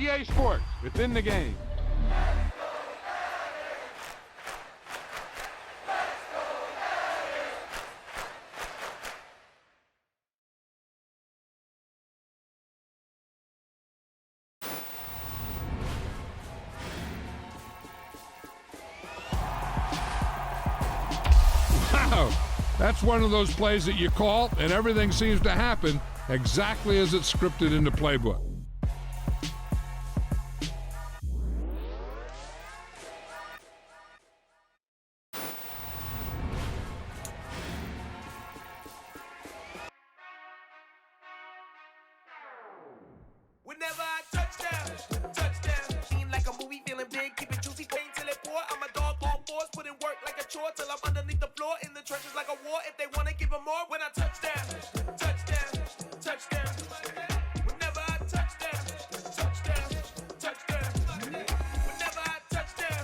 EA Sports, within the game. Wow, that's one of those plays that you call, and everything seems to happen exactly as it's scripted in the playbook. Whenever I touchdown, seem like a movie, feeling big, keep it juicy, pain till it pour. I'm a dog on fours, put in work like a chore till I'm underneath the floor, in the trenches like a war. If they wanna give them more, when I touchdown. Whenever I touchdown. Whenever I touchdown. Whenever I touchdown.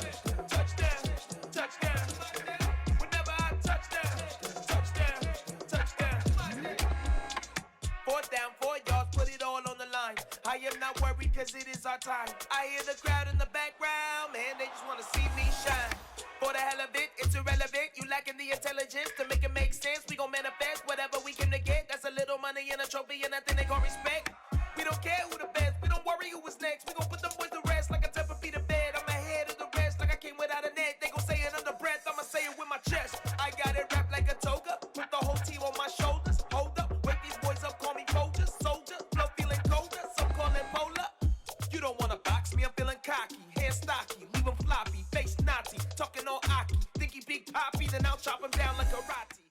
Fourth down, 4 yards, put it all on the line. I am not worried cause it is our time. I hear the crowd in the background, man, they just wanna see me shine. For the hell of it, it's irrelevant. You lacking the intelligence to make it make sense. We gon' manifest whatever we can to get. That's a little money and a trophy and nothing they call respect. We don't care who the best, we don't worry who was next. We gon' put the boys to rest like a temper feet to bed. I'm ahead of the rest like I came without a net. They gon' say it under breath, I'ma say it with my chest. I got it wrapped like a toga, put the whole team on my shoulders. Hold up, wake these boys up, call me Folgers, soldier, flow feeling colder, some call it polar. You don't wanna box me, I'm feeling cocky, hair stocky, leave him floppy, face Nazi, talking all Aki, think he big poppy, then I'll chop him down like karate.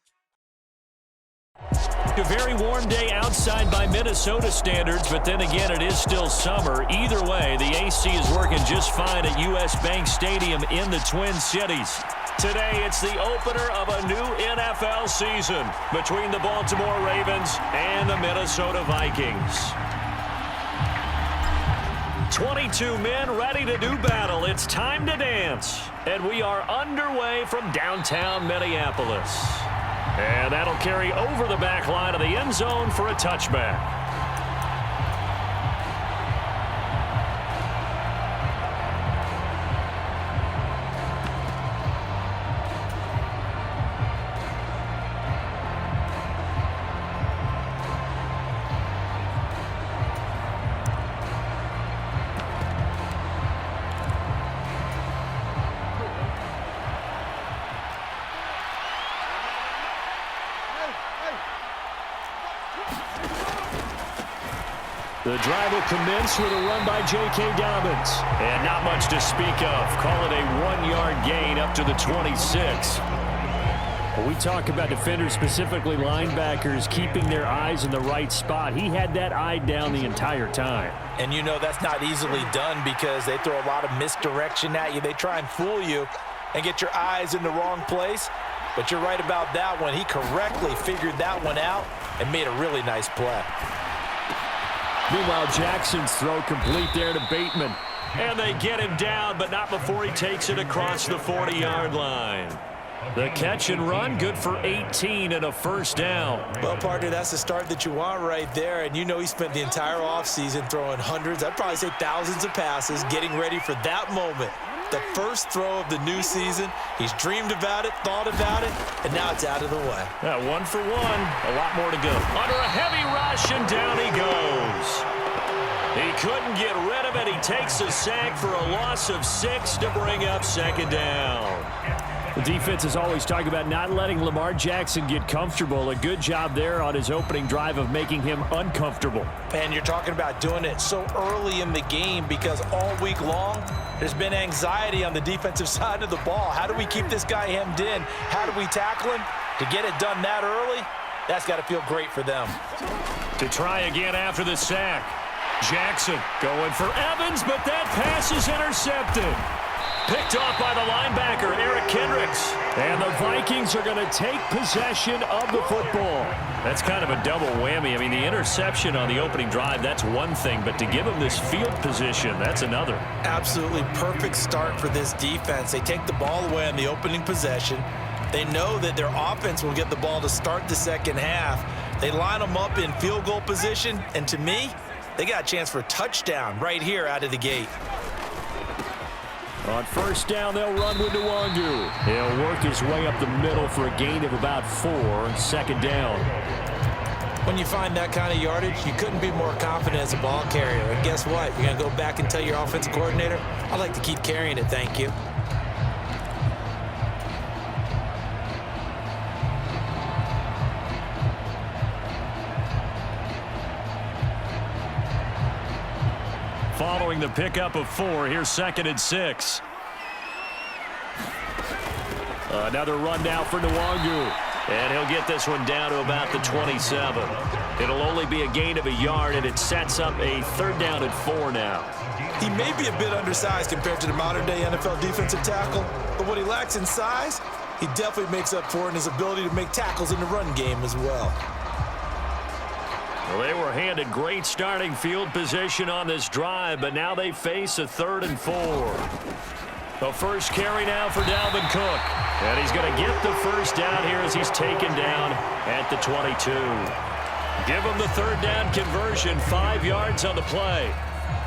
A very warm day outside by Minnesota standards, but then again, it is still summer. Either way, the AC is working just fine at U.S. Bank Stadium in the Twin Cities. Today, it's the opener of a new NFL season between the Baltimore Ravens and the Minnesota Vikings. 22 men ready to do battle. It's time to dance. And we are underway from downtown Minneapolis. And that'll carry over the back line of the end zone for a touchback. The drive will commence with a run by J.K. Dobbins. And not much to speak of. Call it a 1-yard gain up to the 26. When we talk about defenders, specifically linebackers, keeping their eyes in the right spot, he had that eye down the entire time. And you know that's not easily done because they throw a lot of misdirection at you. They try and fool you and get your eyes in the wrong place. But you're right about that one. He correctly figured that one out and made a really nice play. Meanwhile, Jackson's throw complete there to Bateman. And they get him down, but not before he takes it across the 40-yard line. The catch and run, good for 18 and a first down. Well, partner, that's the start that you want right there. And you know he spent the entire offseason throwing hundreds, I'd probably say thousands of passes, getting ready for that moment. The first throw of the new season. He's dreamed about it, thought about it, and now it's out of the way. Yeah, 1 for 1. A lot more to go. Under a heavy rush, and down he goes. He couldn't get rid of it. He takes a sack for a loss of 6 to bring up second down. The defense is always talking about not letting Lamar Jackson get comfortable. A good job there on his opening drive of making him uncomfortable. And you're talking about doing it so early in the game because all week long, there's been anxiety on the defensive side of the ball. How do we keep this guy hemmed in? How do we tackle him? To get it done that early, that's got to feel great for them. To try again after the sack. Jackson going for Evans, but that pass is intercepted. Picked off by the linebacker, Eric Kendricks. And the Vikings are going to take possession of the football. That's kind of a double whammy. I mean, the interception on the opening drive, that's one thing. But to give them this field position, that's another. Absolutely perfect start for this defense. They take the ball away on the opening possession. They know that their offense will get the ball to start the second half. They line them up in field goal position. And to me, They got a chance for a touchdown right here out of the gate. On first down, they'll run with Nwangu. He'll work his way up the middle for a gain of about 4 on second down. When you find that kind of yardage, you couldn't be more confident as a ball carrier. And guess what? You're going to go back and tell your offensive coordinator, I'd like to keep carrying it, thank you. Following the pickup of 4, here's 2nd and 6. Another run now for Nwangu. And he'll get this one down to about the 27. It'll only be a gain of a yard, and it sets up a 3rd down and 4 now. He may be a bit undersized compared to the modern-day NFL defensive tackle, but what he lacks in size, he definitely makes up for in his ability to make tackles in the run game as well. Well, they were handed great starting field position on this drive, but now they face a 3rd and 4. The first carry now for Dalvin Cook. And he's going to get the first down here as he's taken down at the 22. Give him the 3rd down conversion, 5 yards on the play.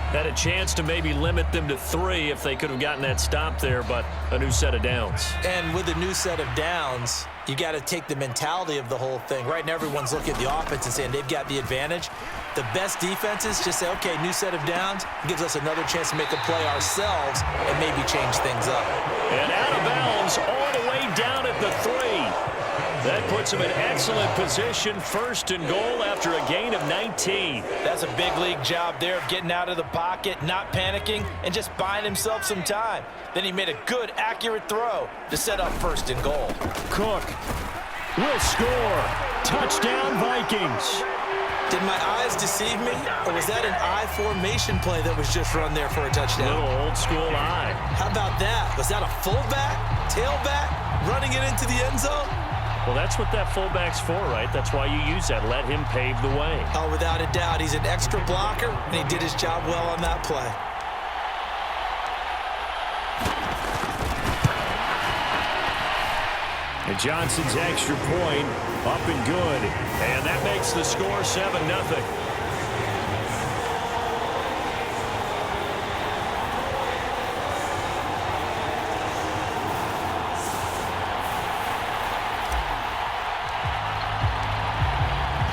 Had a chance to maybe limit them to 3 if they could have gotten that stop there, but a new set of downs. And with a new set of downs, you got to take the mentality of the whole thing. Right now, everyone's looking at the offense and saying they've got the advantage. The best defenses just say, okay, new set of downs, gives us another chance to make a play ourselves and maybe change things up. And out of bounds all the way down at the 3. That puts him in excellent position, 1st and goal after a gain of 19. That's a big league job there of getting out of the pocket, not panicking, and just buying himself some time. Then he made a good, accurate throw to set up 1st and goal. Cook will score. Touchdown, Vikings. Did my eyes deceive me, or was that an I formation play that was just run there for a touchdown? Little old school eye. How about that? Was that a fullback, tailback, running it into the end zone? Well, that's what that fullback's for, right? That's why you use that. Let him pave the way. Oh, without a doubt. He's an extra blocker, and he did his job well on that play. And Johnson's extra point up and good. And that makes the score 7-0.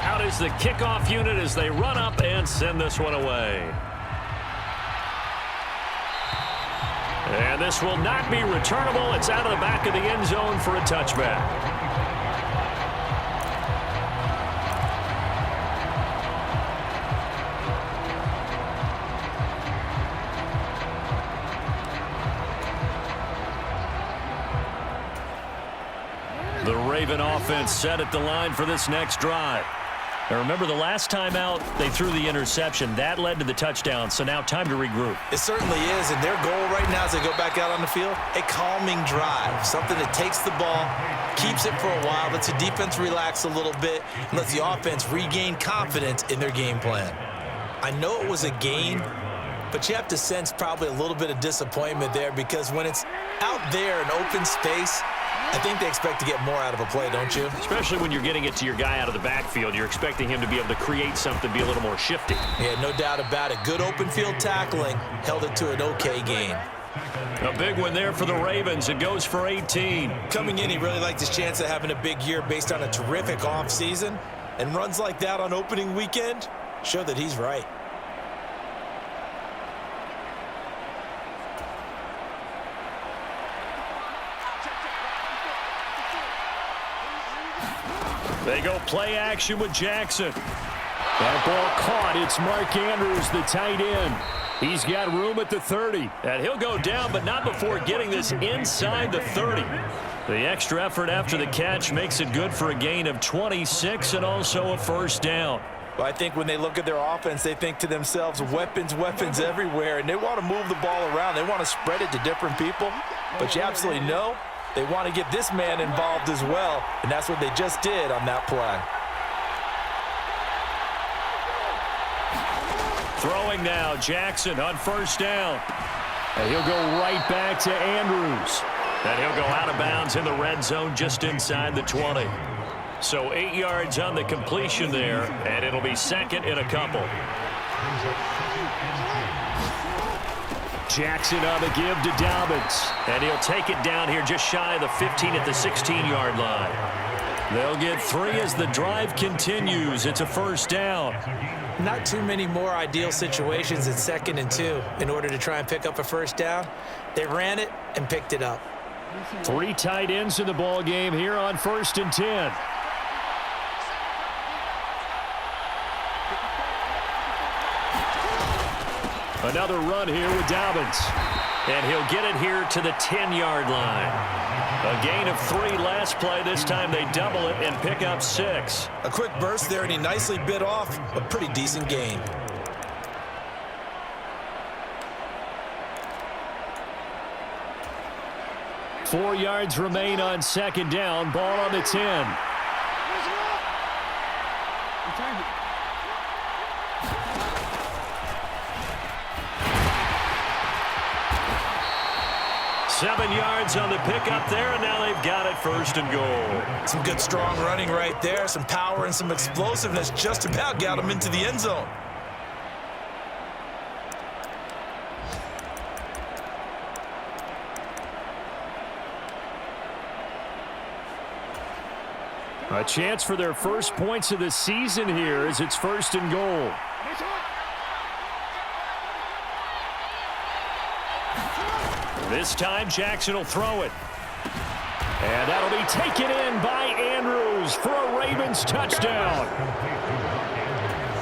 Out is the kickoff unit as they run up and send this one away. And this will not be returnable. It's out of the back of the end zone for a touchback. The Raven offense set at the line for this next drive. Now remember, the last time out, they threw the interception. That led to the touchdown, so now time to regroup. It certainly is, and their goal right now as they go back out on the field, a calming drive, something that takes the ball, keeps it for a while, lets the defense relax a little bit, and lets the offense regain confidence in their game plan. I know it was a gain, but you have to sense probably a little bit of disappointment there because when it's out there in open space, I think they expect to get more out of a play, don't you? Especially when you're getting it to your guy out of the backfield. You're expecting him to be able to create something, be a little more shifty. Yeah, no doubt about it. Good open field tackling held it to an okay gain. A big one there for the Ravens. It goes for 18. Coming in, he really liked his chance of having a big year based on a terrific offseason. And runs like that on opening weekend show that he's right. They go play action with Jackson. That ball caught. It's Mark Andrews, the tight end. He's got room at the 30. And he'll go down, but not before getting this inside the 30. The extra effort after the catch makes it good for a gain of 26 and also a first down. Well, I think when they look at their offense, they think to themselves, weapons, weapons everywhere, and they want to move the ball around. They want to spread it to different people. But you absolutely know they want to get this man involved as well, and that's what they just did on that play. Throwing now, Jackson on first down. And he'll go right back to Andrews. And he'll go out of bounds in the red zone just inside the 20. So 8 yards on the completion there, and it'll be second and a couple. Jackson on the give to Dobbins. And he'll take it down here just shy of the 15 at the 16-yard line. They'll get 3 as the drive continues. It's a first down. Not too many more ideal situations at 2nd and 2 in order to try and pick up a first down. They ran it and picked it up. 3 tight ends in the ball game here on 1st and 10. Another run here with Dobbins. And he'll get it here to the 10-yard line. A gain of 3 last play. This time they double it and pick up 6. A quick burst there, and he nicely bit off a pretty decent gain. Four yards remain on 2nd down. Ball on the 10. Seven yards on the pickup there, and now they've got it 1st and goal. Some good, strong running right there. Some power and some explosiveness just about got him into the end zone. A chance for their first points of the season here as it's 1st and goal. This time Jackson will throw it. And that'll be taken in by Andrews for a Ravens touchdown.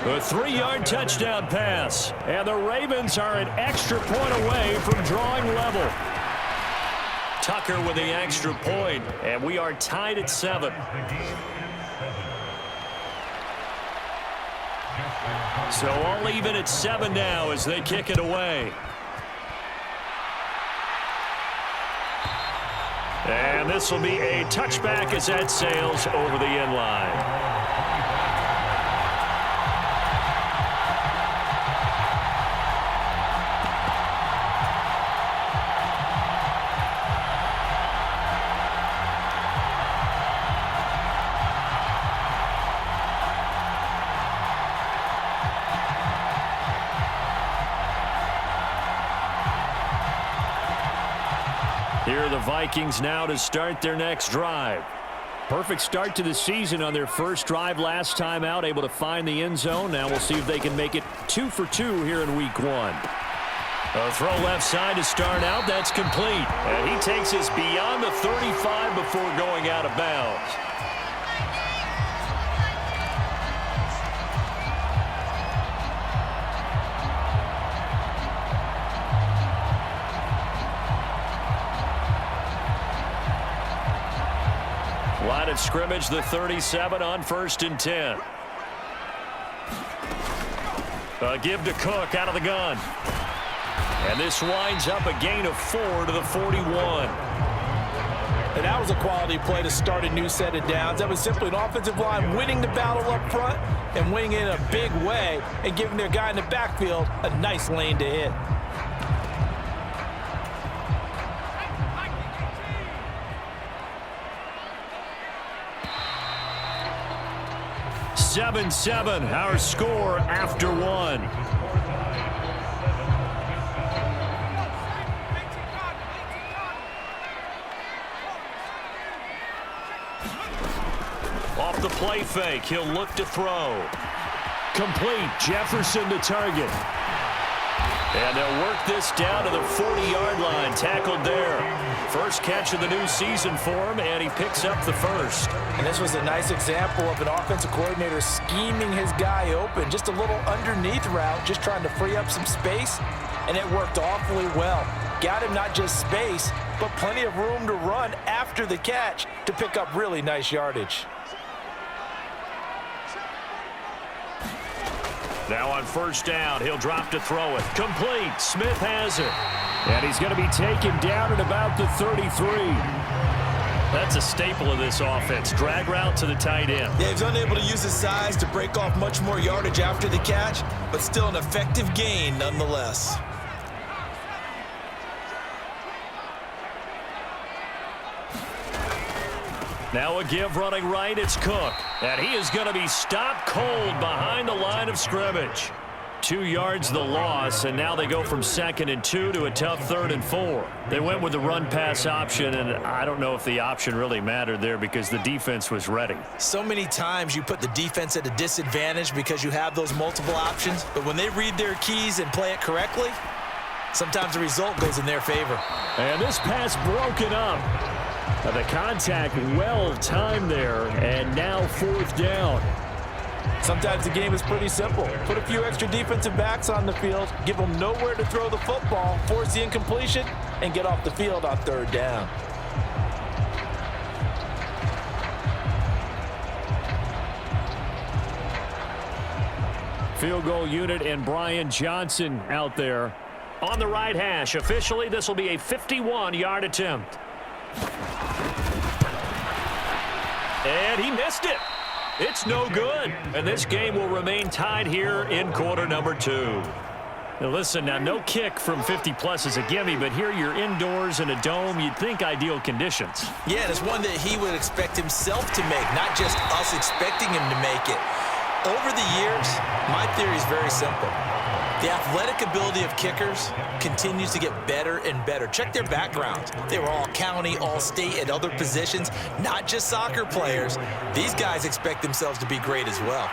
A 3-yard touchdown pass. And the Ravens are an extra point away from drawing level. Tucker with the extra point, and we are tied at 7. So all even at 7 now as they kick it away. And this will be a touchback as that sails over the end line. Here are the Vikings now to start their next drive. Perfect start to the season on their first drive last time out, able to find the end zone. Now we'll see if they can make it 2 for 2 here in week 1. A throw left side to start out. That's complete. And he takes us beyond the 35 before going out of bounds. Line of scrimmage, the 37 on 1st and 10. A give to Cook out of the gun. And this winds up a gain of 4 to the 41. And that was a quality play to start a new set of downs. That was simply an offensive line winning the battle up front and winning it in a big way and giving their guy in the backfield a nice lane to hit. Seven, our score after 1. Off the play fake, he'll look to throw. Complete, Jefferson to target. And they'll work this down to the 40-yard line, tackled there. First catch of the new season for him, and he picks up the first. And this was a nice example of an offensive coordinator scheming his guy open. Just a little underneath route, just trying to free up some space, and it worked awfully well. Got him not just space, but plenty of room to run after the catch to pick up really nice yardage. Now on 1st down, he'll drop to throw it. Complete. Smith has it. And he's going to be taken down at about the 33. That's a staple of this offense. Drag route to the tight end. Yeah, he's unable to use his size to break off much more yardage after the catch, but still an effective gain nonetheless. Now a give running right, it's Cook. And he is going to be stopped cold behind the line of scrimmage. 2 yards the loss, and now they go from 2nd and 2 to a tough 3rd and 4. They went with the run-pass option, and I don't know if the option really mattered there because the defense was ready. So many times you put the defense at a disadvantage because you have those multiple options, but when they read their keys and play it correctly, sometimes the result goes in their favor. And this pass broken up. The contact well timed there, and now 4th down. Sometimes the game is pretty simple. Put a few extra defensive backs on the field, give them nowhere to throw the football, force the incompletion, and get off the field on 3rd down. Field goal unit and Brian Johnson out there. On the right hash, officially this will be a 51-yard attempt. And he missed it. It's no good. And this game will remain tied here in quarter number 2. Now listen, now no kick from 50-plus is a gimme, but here you're indoors in a dome. You'd think ideal conditions. Yeah, and it's one that he would expect himself to make, not just us expecting him to make it. Over the years, my theory is very simple. The athletic ability of kickers continues to get better and better. Check their backgrounds. They were all county, all state, at other positions, not just soccer players. These guys expect themselves to be great as well.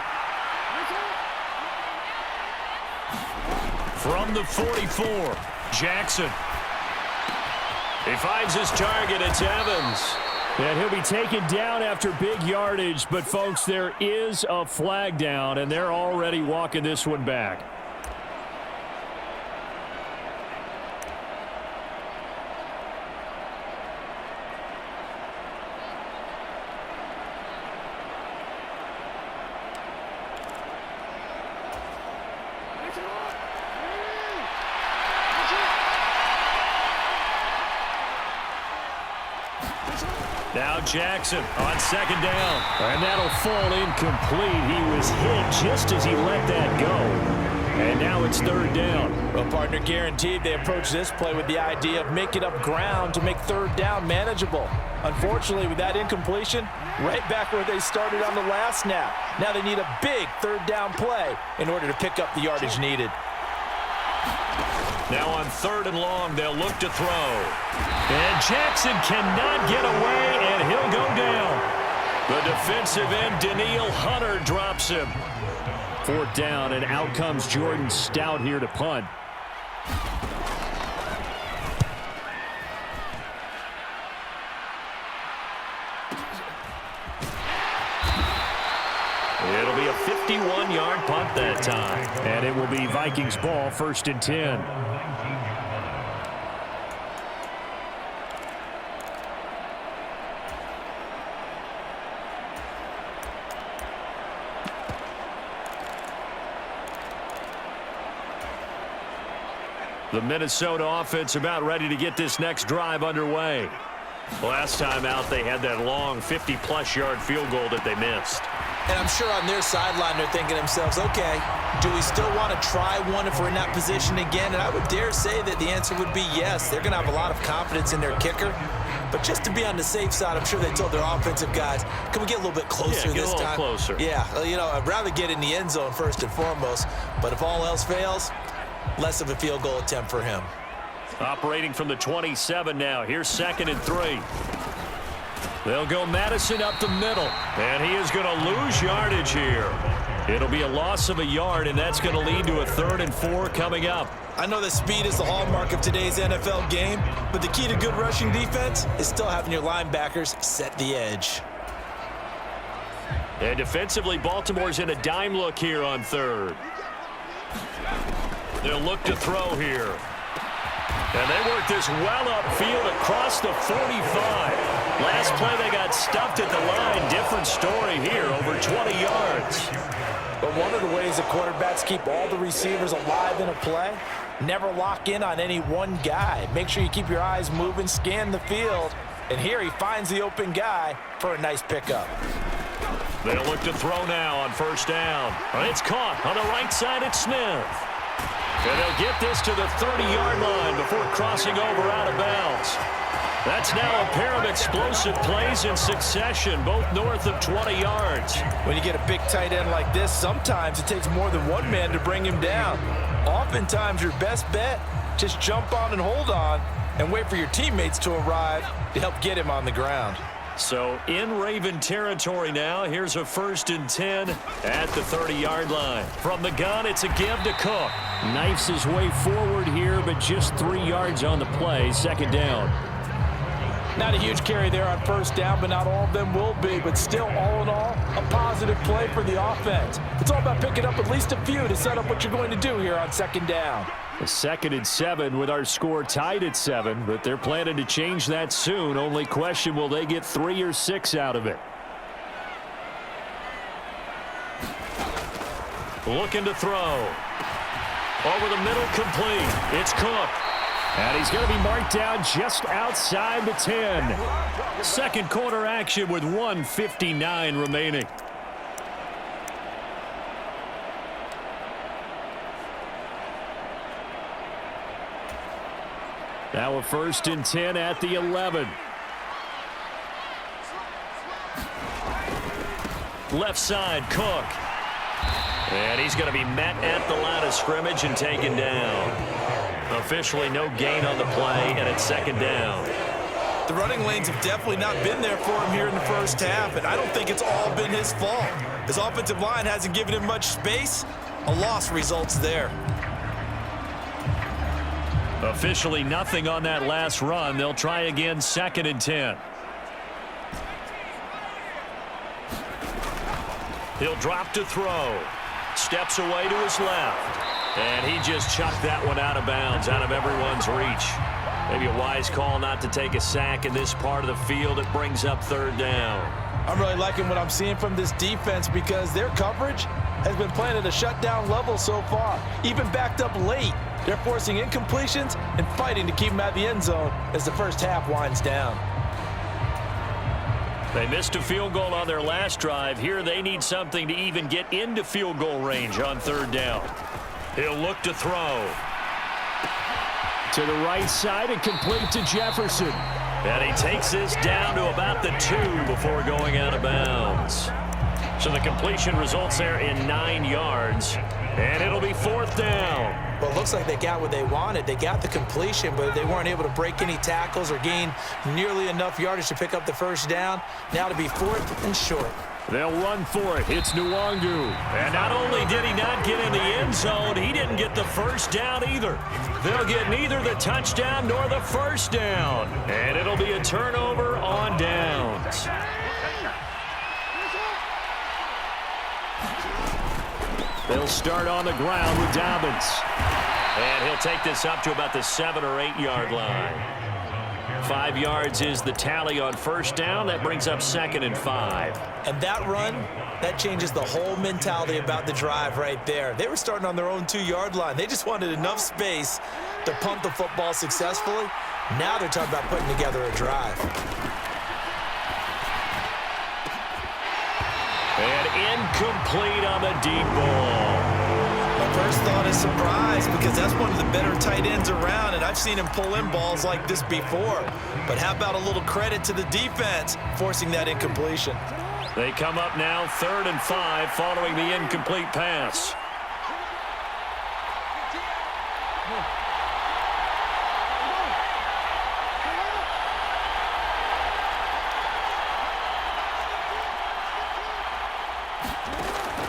From the 44, Jackson. He finds his target. It's Evans. And he'll be taken down after big yardage. But, folks, there is a flag down, and they're already walking this one back. Now Jackson on 2nd down. And that'll fall incomplete. He was hit just as he let that go. And now it's 3rd down. Well, partner, guaranteed they approach this play with the idea of making up ground to make 3rd down manageable. Unfortunately, with that incompletion, right back where they started on the last snap. Now they need a big 3rd down play in order to pick up the yardage needed. Now on 3rd and long, they'll look to throw. And Jackson cannot get away, and he'll go down. The defensive end, Daniil Hunter, drops him. 4th down, and out comes Jordan Stout here to punt. It'll be a 51-yard punt that time. And it will be Vikings ball, 1st and 10. The Minnesota offense about ready to get this next drive underway. Last time out, they had that long 50-plus yard field goal that they missed. And I'm sure on their sideline they're thinking to themselves, okay, do we still want to try one if we're in that position again? And I would dare say that the answer would be yes. They're going to have a lot of confidence in their kicker. But just to be on the safe side, I'm sure they told their offensive guys, can we get a little bit closer this time? Closer. Yeah, you know, I'd rather get in the end zone first and foremost. But if all else fails, less of a field goal attempt for him. Operating from the 27 now. Here's 2nd and 3. They'll go Madison up the middle. And he is going to lose yardage here. It'll be a loss of a yard, and that's going to lead to a 3rd and 4 coming up. I know that speed is the hallmark of today's NFL game, but the key to good rushing defense is still having your linebackers set the edge. And defensively, Baltimore's in a dime look here on 3rd. They'll look to throw here. And they work this well upfield across the 45. Last play they got stuffed at the line. Different story here, over 20 yards. But one of the ways that quarterbacks keep all the receivers alive in a play, never lock in on any one guy. Make sure you keep your eyes moving, scan the field. And here he finds the open guy for a nice pickup. They'll look to throw now on 1st down. It's caught on the right side at Smith. And they'll get this to the 30-yard line before crossing over out of bounds. That's now a pair of explosive plays in succession, both north of 20 yards. When you get a big tight end like this, sometimes it takes more than one man to bring him down. Oftentimes, your best bet, just jump on and hold on and wait for your teammates to arrive to help get him on the ground. So in Raven territory now, here's a 1st and 10 at the 30-yard line. From the gun, it's a give to Cook. Knifes his way forward here, but just 3 yards on the play, 2nd down. Not a huge carry there on 1st down, but not all of them will be. But still, all in all, a positive play for the offense. It's all about picking up at least a few to set up what you're going to do here on 2nd down. A 2nd and 7 with our score tied at 7, but they're planning to change that soon. Only question, will they get 3 or 6 out of it? Looking to throw. Over the middle, complete. It's Cook. And he's going to be marked down just outside the 10. 2nd quarter action with 1:59 remaining. Now a 1st and 10 at the 11. Left side, Cook. And he's going to be met at the line of scrimmage and taken down. Officially no gain on the play, and it's 2nd down. The running lanes have definitely not been there for him here in the 1st half, and I don't think it's all been his fault. His offensive line hasn't given him much space. A loss results there. Officially nothing on that last run. They'll try again, 2nd and 10. He'll drop to throw. Steps away to his left. And he just chucked that one out of bounds, out of everyone's reach. Maybe a wise call not to take a sack in this part of the field. It brings up 3rd down. I'm really liking what I'm seeing from this defense because their coverage has been playing at a shutdown level so far. Even backed up late, they're forcing incompletions and fighting to keep them out of the end zone as the 1st half winds down. They missed a field goal on their last drive. Here they need something to even get into field goal range on 3rd down. He'll look to throw. To the right side and complete to Jefferson. And he takes this down to about the 2 before going out of bounds. So the completion results there in 9 yards. And it'll be 4th down. Well, it looks like they got what they wanted. They got the completion, but they weren't able to break any tackles or gain nearly enough yardage to pick up the 1st down. Now to be 4th and short. They'll run for it. It's Nwangu. And not only did he not get in the end zone, he didn't get the 1st down either. They'll get neither the touchdown nor the 1st down. And it'll be a turnover on downs. They'll start on the ground with Dobbins. And he'll take this up to about the 7 or 8 yard line. 5 yards is the tally on 1st down. That brings up 2nd and 5. And that run, that changes the whole mentality about the drive right there. They were starting on their own 2-yard line. They just wanted enough space to pump the football successfully. Now they're talking about putting together a drive. And incomplete on the deep ball. My first thought is surprise because that's one of the better tight ends around, and I've seen him pull in balls like this before. But how about a little credit to the defense forcing that incompletion? They come up now 3rd and 5 following the incomplete pass.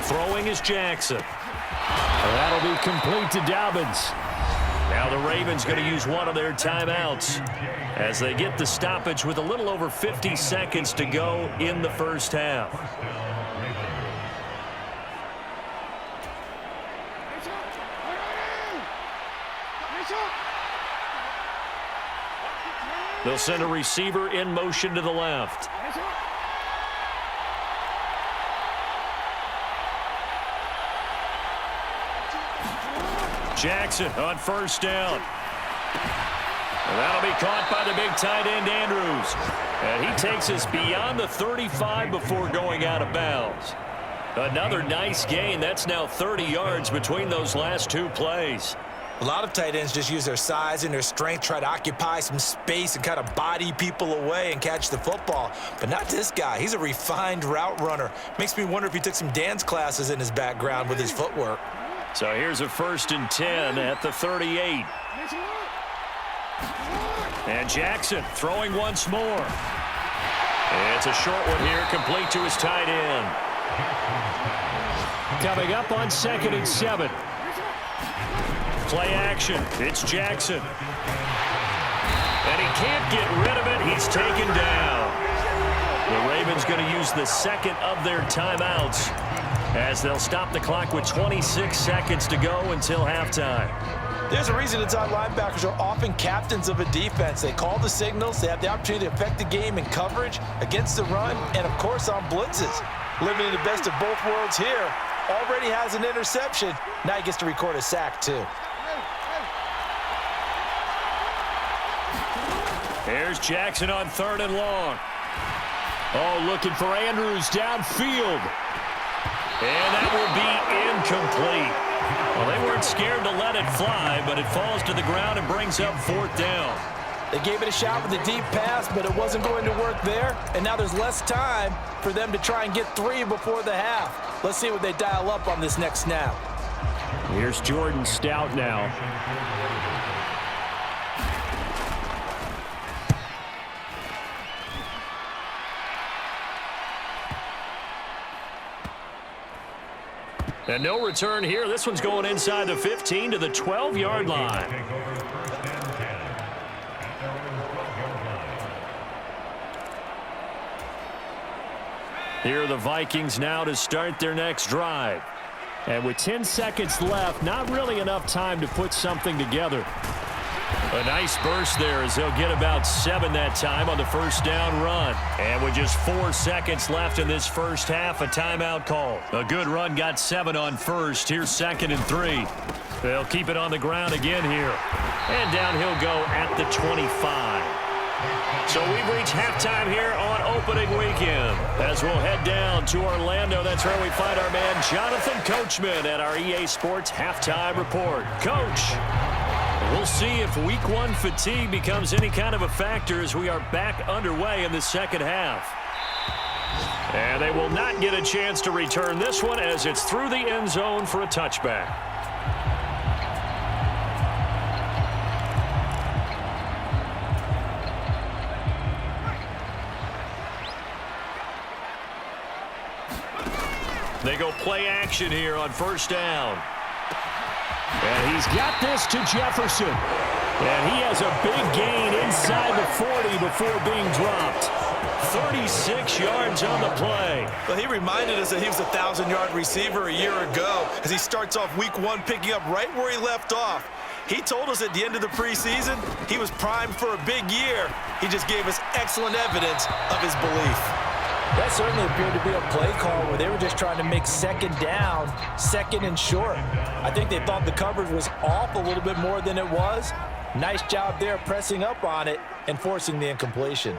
Throwing is Jackson. That'll be complete to Dobbins. Now the Ravens going to use one of their timeouts as they get the stoppage with a little over 50 seconds to go in the 1st half. They'll send a receiver in motion to the left. Jackson on 1st down. And that'll be caught by the big tight end, Andrews. And he takes us beyond the 35 before going out of bounds. Another nice gain. That's now 30 yards between those last 2 plays. A lot of tight ends just use their size and their strength, try to occupy some space and kind of body people away and catch the football. But not this guy. He's a refined route runner. Makes me wonder if he took some dance classes in his background with his footwork. So here's a 1st and 10 at the 38. And Jackson throwing once more. It's a short one here, complete to his tight end. Coming up on 2nd and 7. Play action. It's Jackson. And he can't get rid of it. He's taken down. The Ravens going to use the second of their timeouts as they'll stop the clock with 26 seconds to go until halftime. There's a reason inside linebackers are often captains of a defense. They call the signals. They have the opportunity to affect the game in coverage, against the run, and, of course, on blitzes. Living in the best of both worlds here. Already has an interception. Now he gets to record a sack, too. Here's Jackson on 3rd and long. Oh, looking for Andrews downfield. And that will be incomplete. Well, they weren't scared to let it fly, but it falls to the ground and brings up 4th down. They gave it a shot with a deep pass, but it wasn't going to work there. And now there's less time for them to try and get 3 before the half. Let's see what they dial up on this next snap. Here's Jordan Stout now. And no return here. This one's going inside the 15 to the 12-yard line. Here are the Vikings now to start their next drive. And with 10 seconds left, not really enough time to put something together. A nice burst there as they'll get about 7 that time on the 1st down run. And with just 4 seconds left in this first half, a timeout call. A good run got 7 on 1st. Here's 2nd and 3. They'll keep it on the ground again here. And down he'll go at the 25. So we've reached halftime here on opening weekend. As we'll head down to Orlando, that's where we find our man Jonathan Coachman at our EA Sports Halftime Report. Coach, we'll see if Week 1 fatigue becomes any kind of a factor as we are back underway in the second half. And they will not get a chance to return this one as it's through the end zone for a touchback. They go play action here on 1st down. And he's got this to Jefferson. And he has a big gain inside the 40 before being dropped. 36 yards on the play. Well, he reminded us that he was a 1,000-yard receiver a year ago as he starts off Week 1 picking up right where he left off. He told us at the end of the preseason he was primed for a big year. He just gave us excellent evidence of his belief. That certainly appeared to be a play call where they were just trying to make 2nd down, 2nd and short. I think they thought the coverage was off a little bit more than it was. Nice job there pressing up on it and forcing the incompletion.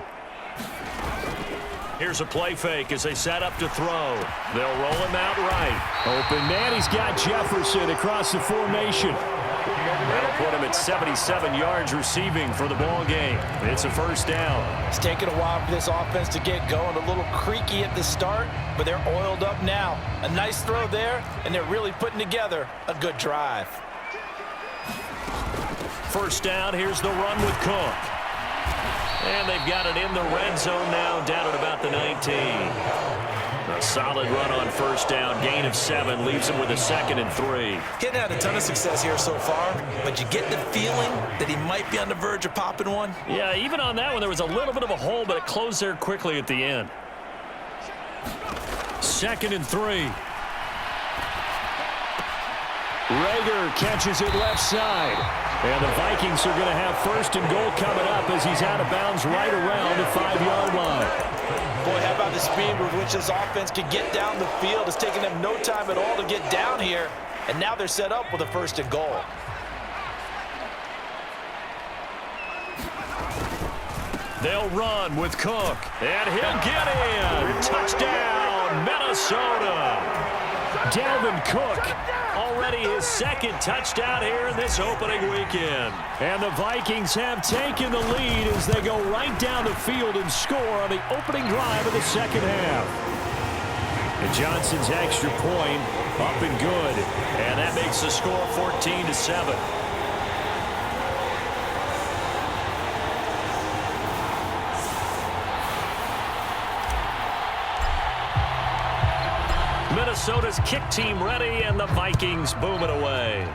Here's a play fake as they set up to throw. They'll roll him out right. Open man, he's got Jefferson across the formation. That'll put him at 77 yards receiving for the ball game. It's a 1st down. It's taken a while for this offense to get going. A little creaky at the start, but they're oiled up now. A nice throw there, and they're really putting together a good drive. 1st down, here's the run with Cook. And they've got it in the red zone now, down at about the 19. A solid run on 1st down, gain of 7, leaves them with a 2nd and 3. He hadn't had a ton of success here so far, but you get the feeling that he might be on the verge of popping one. Yeah, even on that one, there was a little bit of a hole, but it closed there quickly at the end. 2nd and 3. Rager catches it left side. And the Vikings are going to have 1st and goal coming up as he's out of bounds right around the 5-yard line. Boy, how about the speed with which this offense can get down the field? It's taken them no time at all to get down here. And now they're set up with a 1st and goal. They'll run with Cook. And he'll get in. Touchdown, Minnesota. Dalvin Cook, already his second touchdown here in this opening weekend. And the Vikings have taken the lead as they go right down the field and score on the opening drive of the second half. And Johnson's extra point up and good. And that makes the score 14-7. Minnesota's kick team ready, and the Vikings boom it away.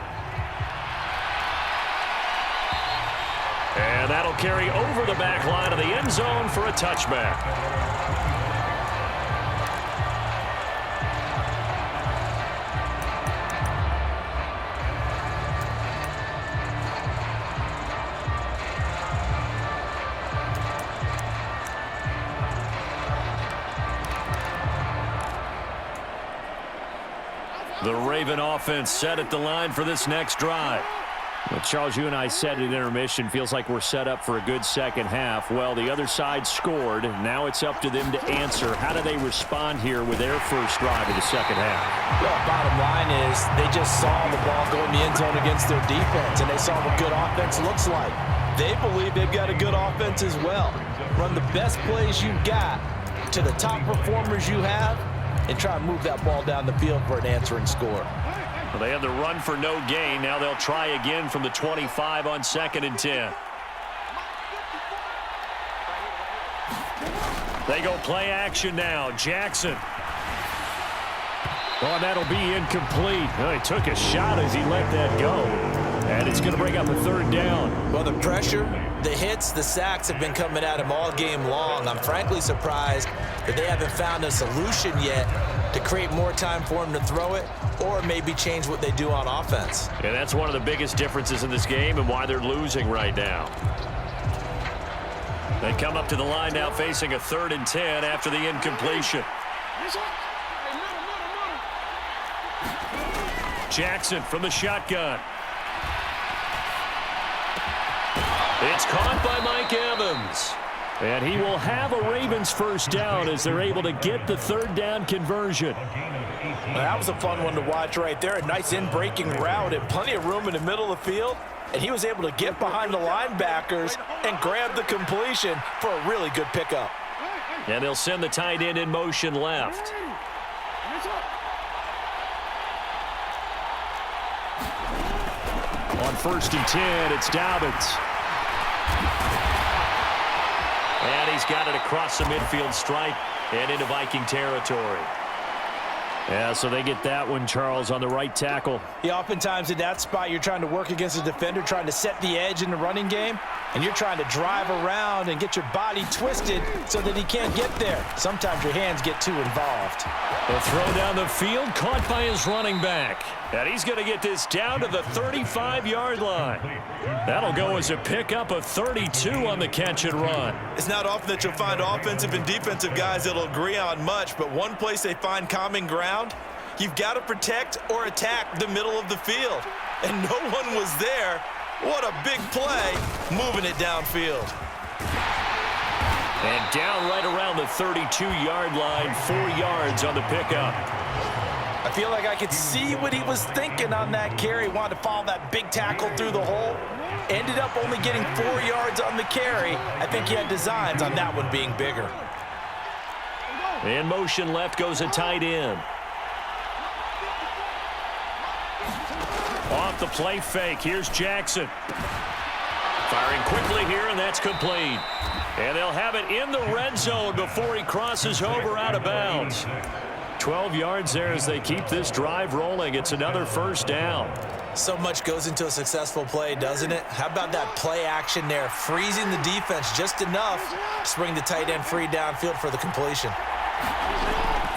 And that'll carry over the back line of the end zone for a touchback. The Raven offense set at the line for this next drive. Well, Charles, you and I said at intermission, feels like we're set up for a good second half. Well, the other side scored. Now it's up to them to answer. How do they respond here with their first drive of the second half? Well, bottom line is they just saw the ball go in the end zone against their defense, and they saw what good offense looks like. They believe they've got a good offense as well. Run the best plays you've got to the top performers you have, and try and move that ball down the field for an answering score. Well, they had the run for no gain. Now they'll try again from the 25 on 2nd and 10. They go play action now. Jackson. Oh, that'll be incomplete. Oh, he took a shot as he let that go. And it's going to bring up a 3rd down. Well, the pressure, the hits, the sacks have been coming at him all game long. I'm frankly surprised that they haven't found a solution yet to create more time for him to throw it or maybe change what they do on offense. And that's one of the biggest differences in this game and why they're losing right now. They come up to the line now facing a 3rd and 10 after the incompletion. Jackson from the shotgun. It's caught by Mike Evans. And he will have a Ravens first down as they're able to get the 3rd down conversion. Well, that was a fun one to watch right there. A nice in-breaking route and plenty of room in the middle of the field. And he was able to get behind the linebackers and grab the completion for a really good pickup. And they'll send the tight end in motion left. On 1st and 10, it's Dobbins. And he's got it across the midfield stripe and into Viking territory. Yeah, so they get that one, Charles, on the right tackle. Yeah, oftentimes in that spot, you're trying to work against a defender, trying to set the edge in the running game, and you're trying to drive around and get your body twisted so that he can't get there. Sometimes your hands get too involved. The throw down the field, caught by his running back. And he's going to get this down to the 35-yard line. That'll go as a pickup of 32 on the catch and run. It's not often that you'll find offensive and defensive guys that'll agree on much, but one place they find common ground, you've got to protect or attack the middle of the field. And no one was there. What a big play, moving it downfield. And down right around the 32-yard line, 4 yards on the pickup. I feel like I could see what he was thinking on that carry. Wanted to follow that big tackle through the hole. Ended up only getting 4 yards on the carry. I think he had designs on that one being bigger. In motion left goes a tight end. Off the play fake, here's Jackson. Firing quickly here, and that's complete. And they'll have it in the red zone before he crosses over out of bounds. 12 yards there as they keep this drive rolling. It's another first down. So much goes into a successful play, doesn't it? How about that play action there, freezing the defense just enough to bring the tight end free downfield for the completion.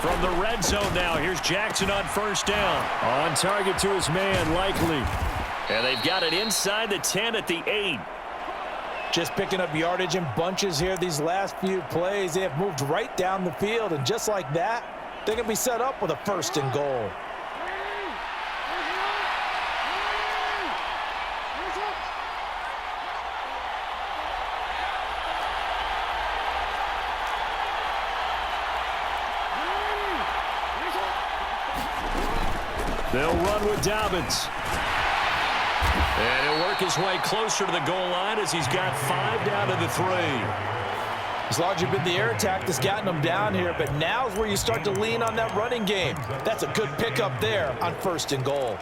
From the red zone now, here's Jackson on first down. On target to his man, Likely. And they've got it inside the 10 at the 8. Just picking up yardage in bunches here these last few plays. They have moved right down the field, and just like that, they're going to be set up with a 1st and goal. They'll run with Dobbins. And he'll work his way closer to the goal line as he's got 5 down to the 3. It's largely been the air attack that's gotten them down here, but now's where you start to lean on that running game. That's a good pickup there on 1st and goal.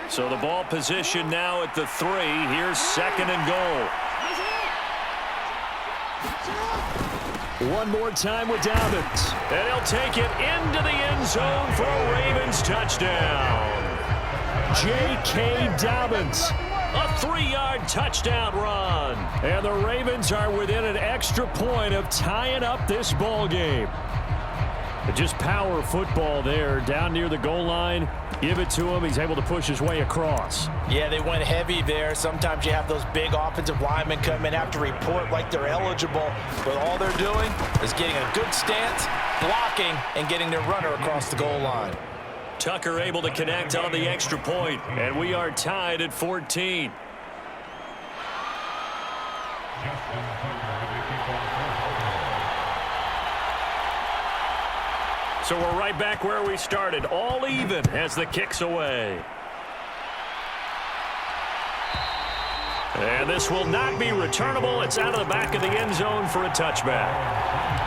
So the ball position now at the 3. Here's 2nd and goal. One more time with Dobbins. And he'll take it into the end zone for a Ravens touchdown. J.K. Dobbins. A 3-yard touchdown run. And the Ravens are within an extra point of tying up this ball game. Just power football there down near the goal line. Give it to him. He's able to push his way across. Yeah, they went heavy there. Sometimes you have those big offensive linemen come in, have to report like they're eligible. But all they're doing is getting a good stance, blocking, and getting their runner across the goal line. Tucker able to connect on the extra point, and we are tied at 14. So we're right back where we started, all even as the kick's away. And this will not be returnable. It's out of the back of the end zone for a touchback.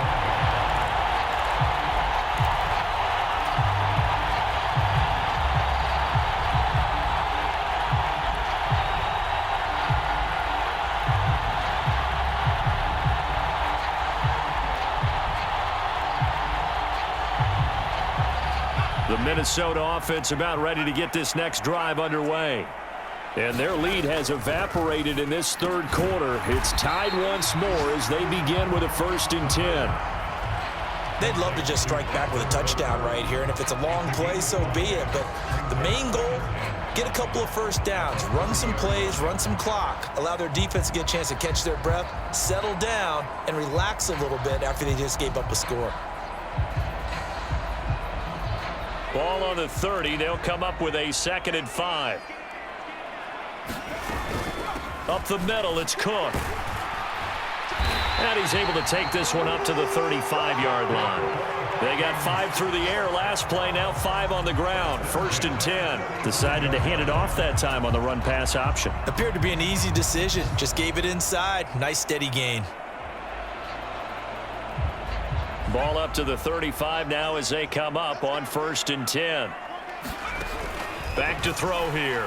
The Minnesota offense about ready to get this next drive underway. And their lead has evaporated in this 3rd quarter. It's tied once more as they begin with a 1st and 10. They'd love to just strike back with a touchdown right here, and if it's a long play, so be it. But the main goal, get a couple of 1st downs, run some plays, run some clock, allow their defense to get a chance to catch their breath, settle down, and relax a little bit after they just gave up a score. Ball on the 30. They'll come up with a 2nd and 5. Up the middle, it's Cook. And he's able to take this one up to the 35-yard line. They got 5 through the air last play, now 5 on the ground. 1st and 10. Decided to hand it off that time on the run-pass option. Appeared to be an easy decision. Just gave it inside. Nice steady gain. Ball up to the 35 now as they come up on 1st and 10. Back to throw here.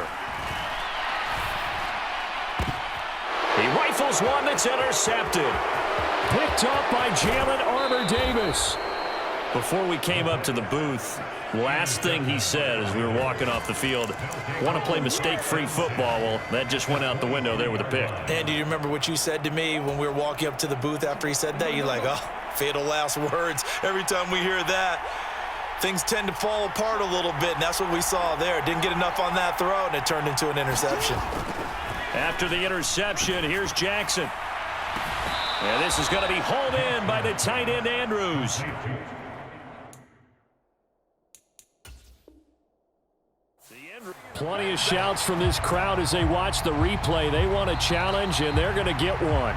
He rifles one that's intercepted. Picked up by Jalen Armour-Davis. Before we came up to the booth, last thing he said as we were walking off the field, want to play mistake-free football. Well, that just went out the window there with a pick. And do you remember what you said to me when we were walking up to the booth after he said that? You're like, oh, fatal last words. Every time we hear that, things tend to fall apart a little bit, and that's what we saw there. Didn't get enough on that throw, and it turned into an interception. After the interception, here's Jackson. And this is going to be hauled in by the tight end, Andrews. Plenty of shouts from this crowd as they watch the replay. They want a challenge, and they're going to get one.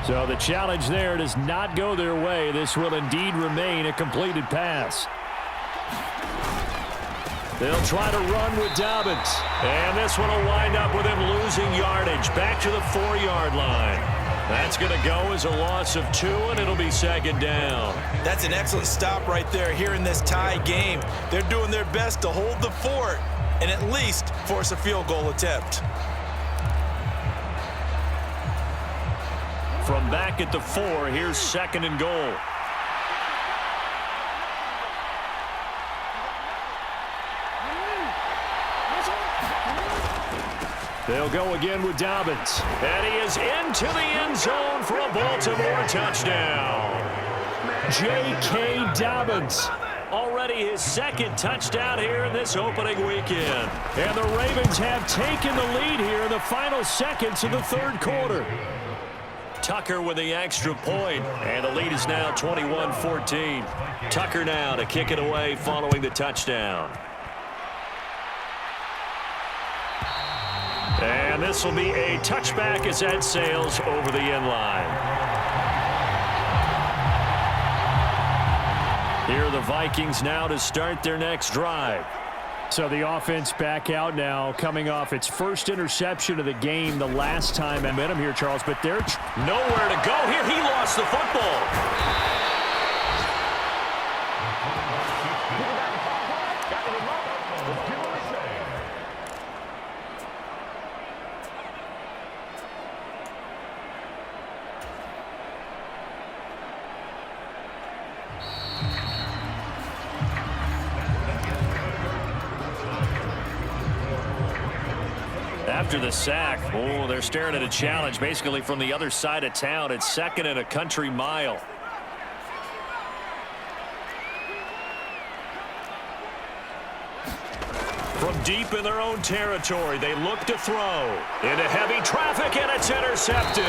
So the challenge there does not go their way. This will indeed remain a completed pass. They'll try to run with Dobbins. And this one will wind up with him losing yardage back to the 4-yard line. That's going to go as a loss of 2, and it'll be 2nd down. That's an excellent stop right there here in this tie game. They're doing their best to hold the fort and at least force a field goal attempt. From back at the 4, here's 2nd and goal. They'll go again with Dobbins. And he is into the end zone for a Baltimore touchdown. J.K. Dobbins. Already his 2nd touchdown here in this opening weekend. And the Ravens have taken the lead here in the final seconds of the 3rd quarter. Tucker with the extra point, and the lead is now 21-14. Tucker now to kick it away following the touchdown. And And this will be a touchback as that sails over the end line. Here are the Vikings now to start their next drive. So the offense back out now, coming off its first interception of the game the last time I met him here, Charles. But they're nowhere to go here. He lost the football. After the sack, they're staring at a challenge basically from the other side of town. It's 2nd and a country mile. From deep in their own territory, they look to throw. Into heavy traffic, and it's intercepted.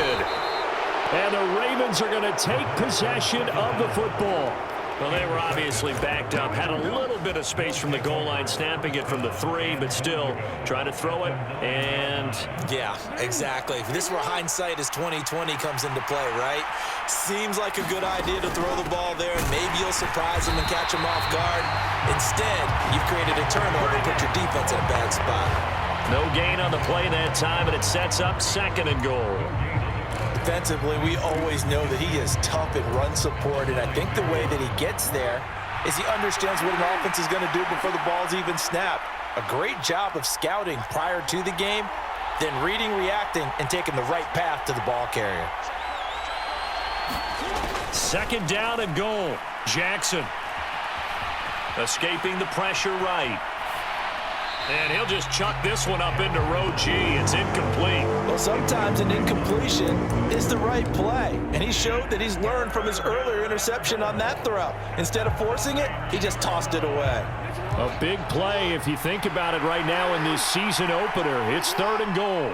And the Ravens are going to take possession of the football. Well, they were obviously backed up, had a little bit of space from the goal line, snapping it from the 3, but still trying to throw it, and... Yeah, exactly. If this where hindsight is 20/20 comes into play, right? Seems like a good idea to throw the ball there, and maybe you'll surprise them and catch them off guard. Instead, you've created a turnover and put your defense in a bad spot. No gain on the play that time, and it sets up 2nd and goal. Defensively, we always know that he is tough in run support, and I think the way that he gets there is he understands what an offense is going to do before the ball's even snapped. A great job of scouting prior to the game, then reading, reacting, and taking the right path to the ball carrier. 2nd down and goal. Jackson escaping the pressure right. And he'll just chuck this one up into row G. It's incomplete. Well, sometimes an incompletion is the right play. And he showed that he's learned from his earlier interception on that throw. Instead of forcing it, he just tossed it away. A big play if you think about it right now in this season opener. It's 3rd and goal.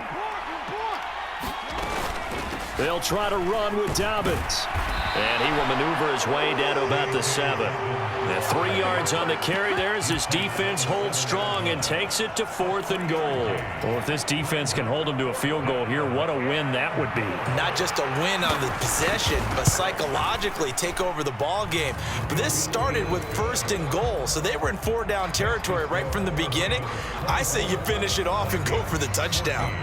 They'll try to run with Dobbins. And he will maneuver his way down to about the 7. And 3 yards on the carry there as his defense holds strong and takes it to 4th and goal. Well, if this defense can hold him to a field goal here, what a win that would be. Not just a win on the possession, but psychologically take over the ball game. But this started with 1st and goal, so they were in 4-down territory right from the beginning. I say you finish it off and go for the touchdown.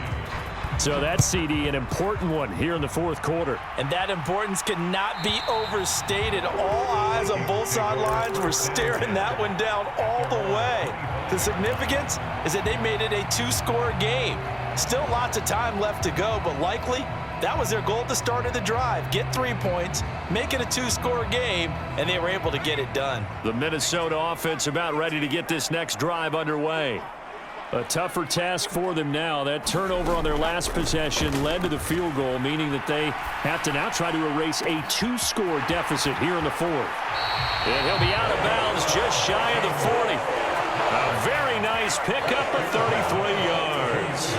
So that's, CD, an important one here in the 4th quarter. And that importance cannot be overstated. All eyes on both sidelines were staring that one down all the way. The significance is that they made it a 2-score game. Still lots of time left to go, but likely that was their goal at the start of the drive. Get 3 points, make it a 2-score game, and they were able to get it done. The Minnesota offense about ready to get this next drive underway. A tougher task for them now. That turnover on their last possession led to the field goal, meaning that they have to now try to erase a 2-score deficit here in the 4th. And he'll be out of bounds just shy of the 40. A very nice pickup of 33 yards.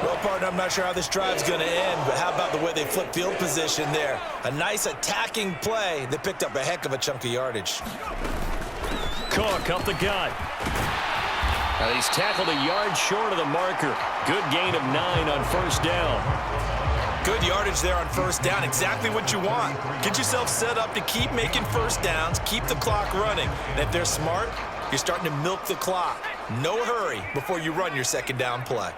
Well, partner, I'm not sure how this drive's going to end, but how about the way they flipped field position there? A nice attacking play that picked up a heck of a chunk of yardage. Cook up the gut. Now he's tackled a yard short of the marker. Good gain of 9 on 1st down. Good yardage there on 1st down. Exactly what you want. Get yourself set up to keep making 1st downs, keep the clock running. And if they're smart, you're starting to milk the clock. No hurry before you run your 2nd down play.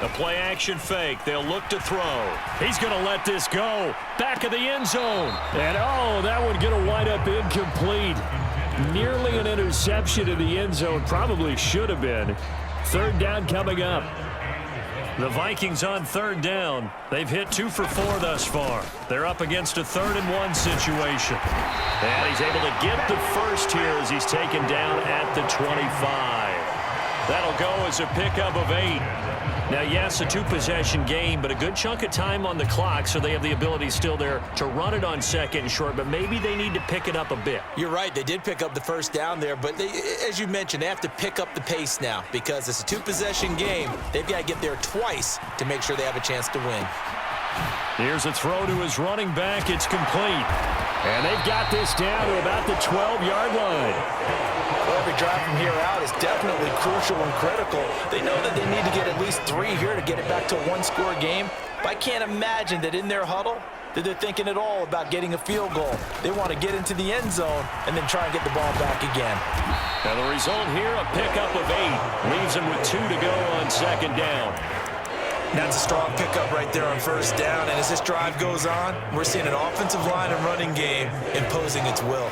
The play action fake. They'll look to throw. He's going to let this go. Back of the end zone. And that one going to wind up incomplete. Nearly an interception in the end zone. Probably should have been. 3rd down coming up. The Vikings on 3rd down. They've hit 2 for 4 thus far. They're up against a 3rd and 1 situation. And he's able to get the first here as he's taken down at the 25. That'll go as a pickup of 8. Now, yes, a 2-possession game, but a good chunk of time on the clock, so they have the ability still there to run it on 2nd and short, but maybe they need to pick it up a bit. You're right. They did pick up the 1st down there, but they, as you mentioned, they have to pick up the pace now because it's a 2-possession game. They've got to get there twice to make sure they have a chance to win. Here's a throw to his running back. It's complete. And they've got this down to about the 12-yard line. Well, every drive from here out is definitely crucial and critical. They know that they need to get at least 3 here to get it back to a one-score game. But I can't imagine that in their huddle that they're thinking at all about getting a field goal. They want to get into the end zone and then try and get the ball back again. And the result here, a pickup of 8. Leaves them with 2 to go on second down. That's a strong pickup right there on first down. And as this drive goes on, we're seeing an offensive line and running game imposing its will.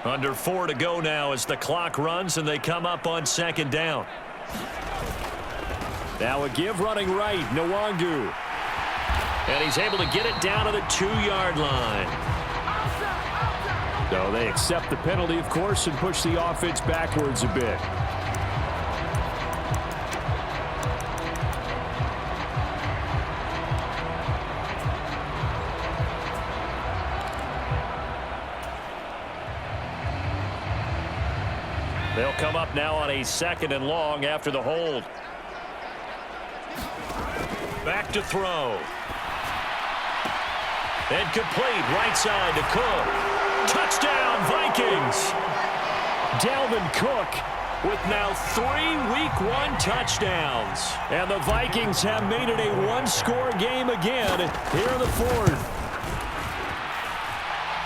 Under 4 to go now as the clock runs and they come up on second down. Now a give running right, Nwangu. And he's able to get it down to the 2-yard line. So they accept the penalty, of course, and push the offense backwards a bit. They'll come up now on a 2nd and long after the hold. Back to throw. And complete right side to Cook. Touchdown, Vikings! Dalvin Cook with now 3 Week 1 touchdowns. And the Vikings have made it a one-score game again here in the 4th.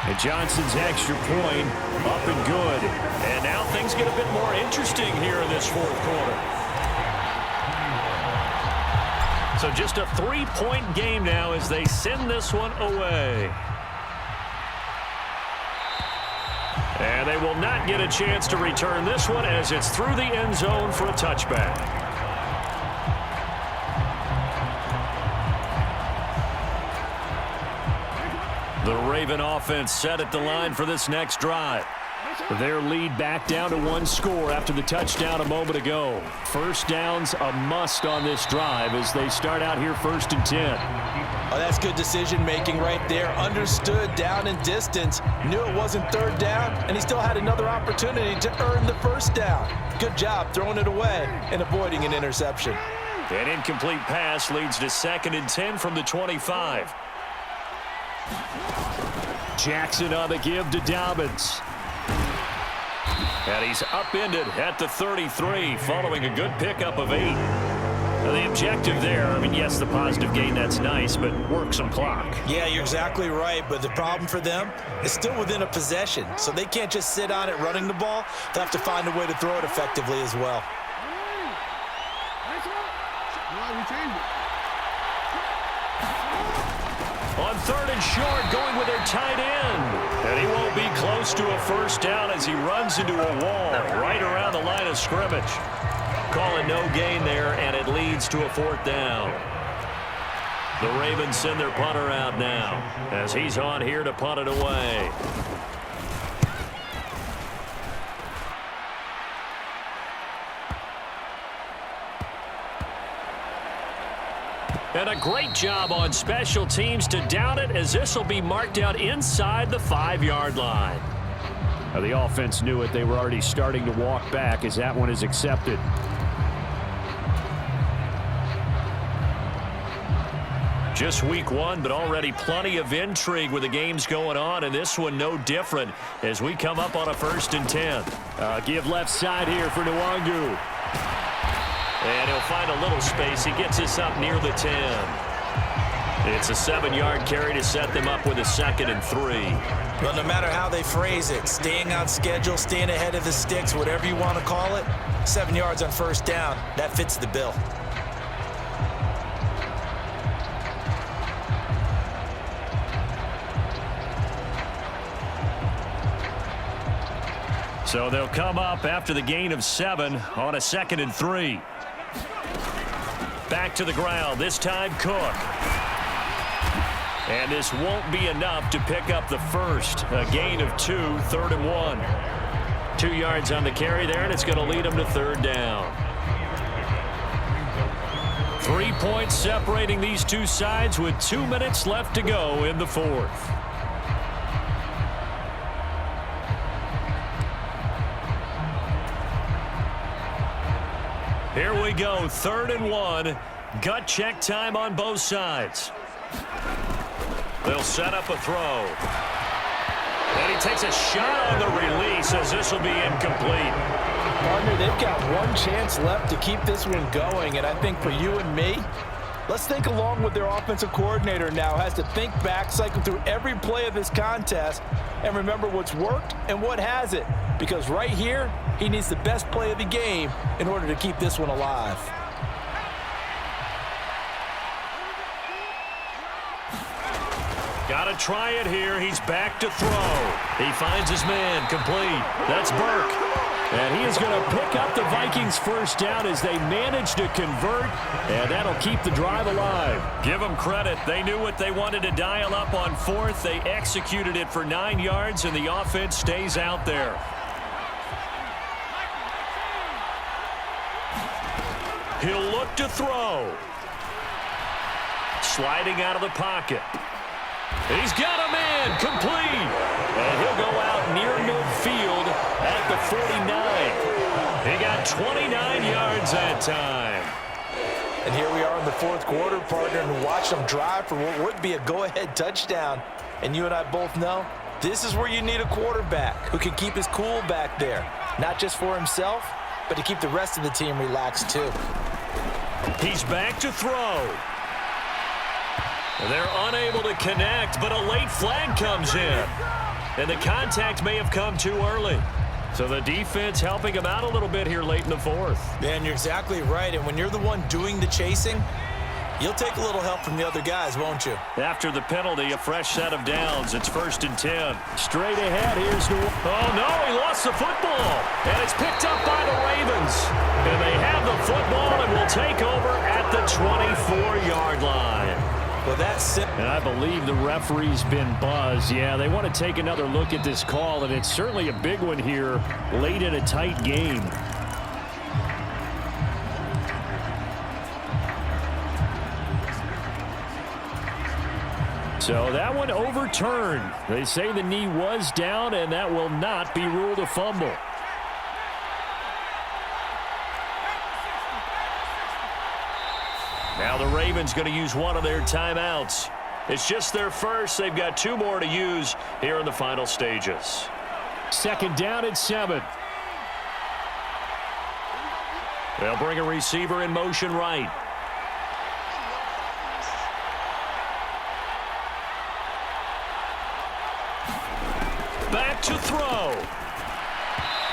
And Johnson's extra point up and good. And now things get a bit more interesting here in this 4th quarter. So just a 3-point game now as they send this one away. And they will not get a chance to return this one as it's through the end zone for a touchback. The Raven offense set at the line for this next drive. Their lead back down to 1 score after the touchdown a moment ago. First down's a must on this drive as they start out here 1st and 10. Oh, that's good decision-making right there. Understood down and distance. Knew it wasn't 3rd down, and he still had another opportunity to earn the 1st down. Good job throwing it away and avoiding an interception. An incomplete pass leads to 2nd and 10 from the 25. Jackson on the give to Dobbins. And he's upended at the 33 following a good pickup of 8. Now the objective there, I mean, yes, the positive gain, that's nice, but work some clock. Yeah, you're exactly right, but the problem for them is still within a possession, so they can't just sit on it running the ball. They'll have to find a way to throw it effectively as well. On 3rd and short, going with their tight end. And he won't be close to a 1st down as he runs into a wall right around the line of scrimmage. Call it no gain there, and it leads to a 4th down. The Ravens send their punter out now as he's on here to punt it away. And a great job on special teams to down it as this will be marked out inside the 5-yard line. Now the offense knew it. They were already starting to walk back as that one is accepted. Just week 1, but already plenty of intrigue with the games going on, and this one no different as we come up on a 1st and 10. Give left side here for Nwangu. And he'll find a little space. He gets us up near the 10. It's a 7-yard carry to set them up with a 2nd and 3. Well, no matter how they phrase it, staying on schedule, staying ahead of the sticks, whatever you want to call it, 7 yards on 1st down, that fits the bill. So they'll come up after the gain of 7 on a 2nd and 3. Back to the ground, this time Cook. And this won't be enough to pick up the 1st. A gain of 2, 3rd and 1. 2 yards on the carry there, and it's going to lead them to 3rd down. 3 points separating these two sides with 2 minutes left to go in the 4th. Here we go, 3rd and 1. Gut check time on both sides. They'll set up a throw. And he takes a shot on the release as this will be incomplete. Partner, they've got one chance left to keep this one going, and I think for you and me, let's think along with their offensive coordinator now. Has to think back, cycle through every play of this contest, and remember what's worked and what hasn't. Because right here, he needs the best play of the game in order to keep this one alive. Got to try it here. He's back to throw. He finds his man, complete. That's Burke. And he is going to pick up the Vikings' first down as they manage to convert, and that'll keep the drive alive. Give them credit. They knew what they wanted to dial up on 4th. They executed it for 9 yards, and the offense stays out there. He'll look to throw. Sliding out of the pocket. He's got a man, complete. And he'll go out near midfield at the 49. He got 29 yards that time. And here we are in the 4th quarter, partner, and watch them drive for what would be a go-ahead touchdown. And you and I both know this is where you need a quarterback who can keep his cool back there. Not just for himself, but to keep the rest of the team relaxed too. He's back to throw. They're unable to connect, but a late flag comes in. And the contact may have come too early. So the defense helping him out a little bit here late in the 4th. Man, you're exactly right. And when you're the one doing the chasing, you'll take a little help from the other guys, won't you? After the penalty, a fresh set of downs. It's 1st and 10. Straight ahead, here's the... Oh, no, he lost the football. And it's picked up by the Ravens. And they have the football and will take over at the 24-yard line. Well, that's it. And I believe the referee's been buzzed. Yeah, they want to take another look at this call, and it's certainly a big one here late in a tight game. So that one overturned. They say the knee was down, and that will not be ruled a fumble. Now the Ravens going to use one of their timeouts. It's just their first. They've got 2 more to use here in the final stages. 2nd down and 7. They'll bring a receiver in motion right. Back to throw.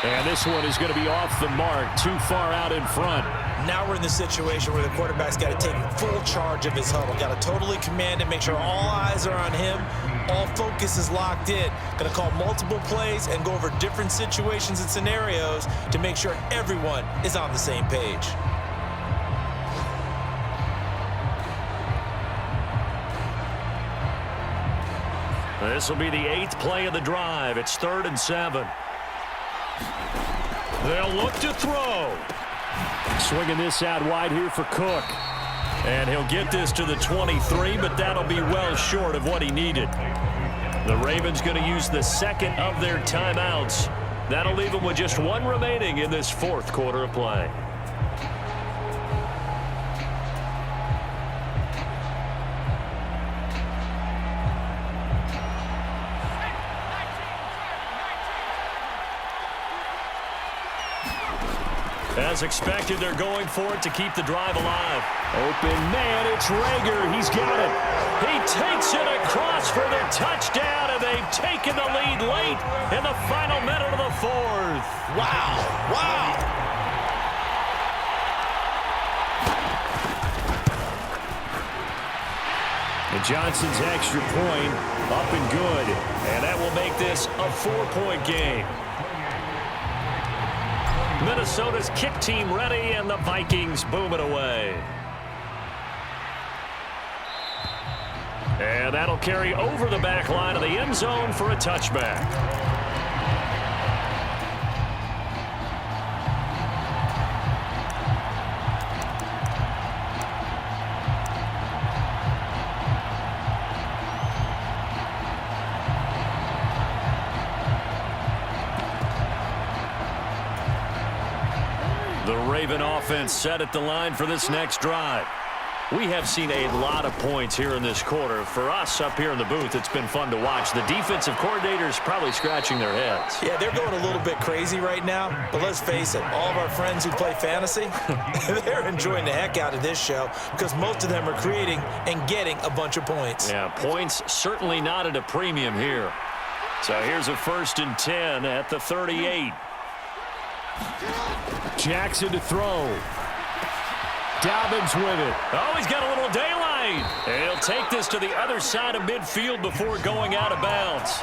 And this one is going to be off the mark, too far out in front. Now we're in the situation where the quarterback's got to take full charge of his huddle. Got to totally command it, make sure all eyes are on him. All focus is locked in. Going to call multiple plays and go over different situations and scenarios to make sure everyone is on the same page. This will be the 8th play of the drive. It's 3rd and 7. They'll look to throw. Swinging this out wide here for Cook. And he'll get this to the 23, but that'll be well short of what he needed. The Ravens going to use the 2nd of their timeouts. That'll leave them with just 1 remaining in this 4th quarter of play. As expected, they're going for it to keep the drive alive. Open man, it's Rager. He's got it. He takes it across for the touchdown, and they've taken the lead late in the final minute of the 4th. Wow. Wow. And Johnson's extra point up and good. And that will make this a 4-point game. Minnesota's kick team ready, and the Vikings boom it away. And that'll carry over the back line of the end zone for a touchback. The Raven offense set at the line for this next drive. We have seen a lot of points here in this quarter. For us up here in the booth, it's been fun to watch. The defensive coordinators probably scratching their heads. Yeah, they're going a little bit crazy right now. But let's face it, all of our friends who play fantasy, they're enjoying the heck out of this show because most of them are creating and getting a bunch of points. Yeah, points certainly not at a premium here. So here's a 1st and 10 at the 38. Jackson to throw. Dobbins with it. Oh, he's got a little daylight. He'll take this to the other side of midfield before going out of bounds.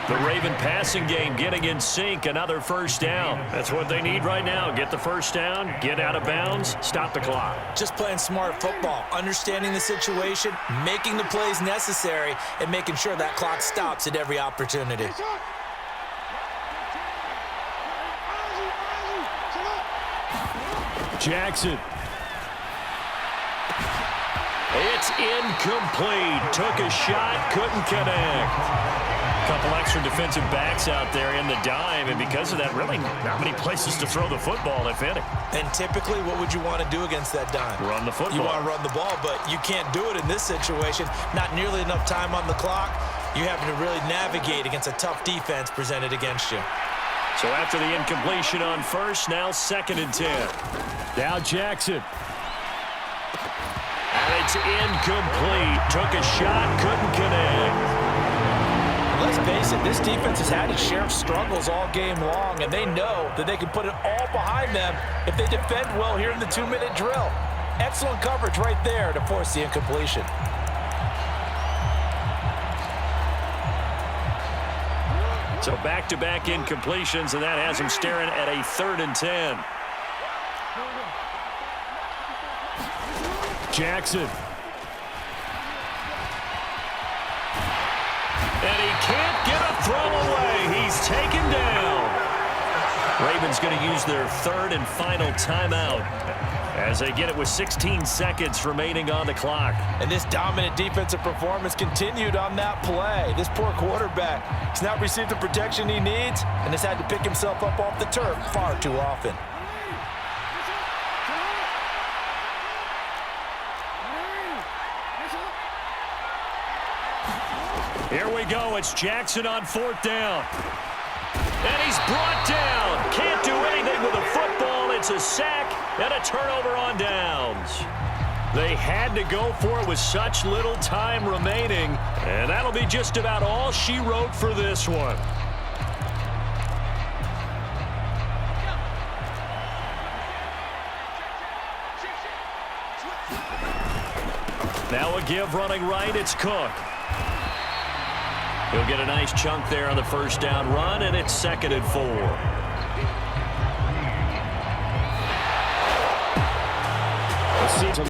The Raven passing game getting in sync. Another 1st down. That's what they need right now. Get the 1st down, get out of bounds, stop the clock. Just playing smart football, understanding the situation, making the plays necessary, and making sure that clock stops at every opportunity. Jackson. It's incomplete. Took a shot, couldn't connect. A couple extra defensive backs out there in the dime, and because of that, really not many places to throw the football, if any. And typically, what would you want to do against that dime? Run the football. You want to run the ball, but you can't do it in this situation. Not nearly enough time on the clock. You having to really navigate against a tough defense presented against you. So after the incompletion on 1st, now 2nd and 10. Now Jackson. And it's incomplete. Took a shot, couldn't connect. Let's face it, this defense has had its share of struggles all game long, and they know that they can put it all behind them if they defend well here in the 2-minute drill. Excellent coverage right there to force the incompletion. So back-to-back incompletions, and that has him staring at a 3rd and 10. Jackson. And he can't get a throw away. He's taken down. Ravens going to use their 3rd and final timeout as they get it with 16 seconds remaining on the clock. And this dominant defensive performance continued on that play. This poor quarterback has not received the protection he needs and has had to pick himself up off the turf far too often. Here we go. It's Jackson on 4th down. And he's brought down. Can't do anything with a football. It's a sack and a turnover on downs. They had to go for it with such little time remaining. And that'll be just about all she wrote for this one. Now a give running right. It's Cook. He'll get a nice chunk there on the 1st down run, and it's 2nd and 4.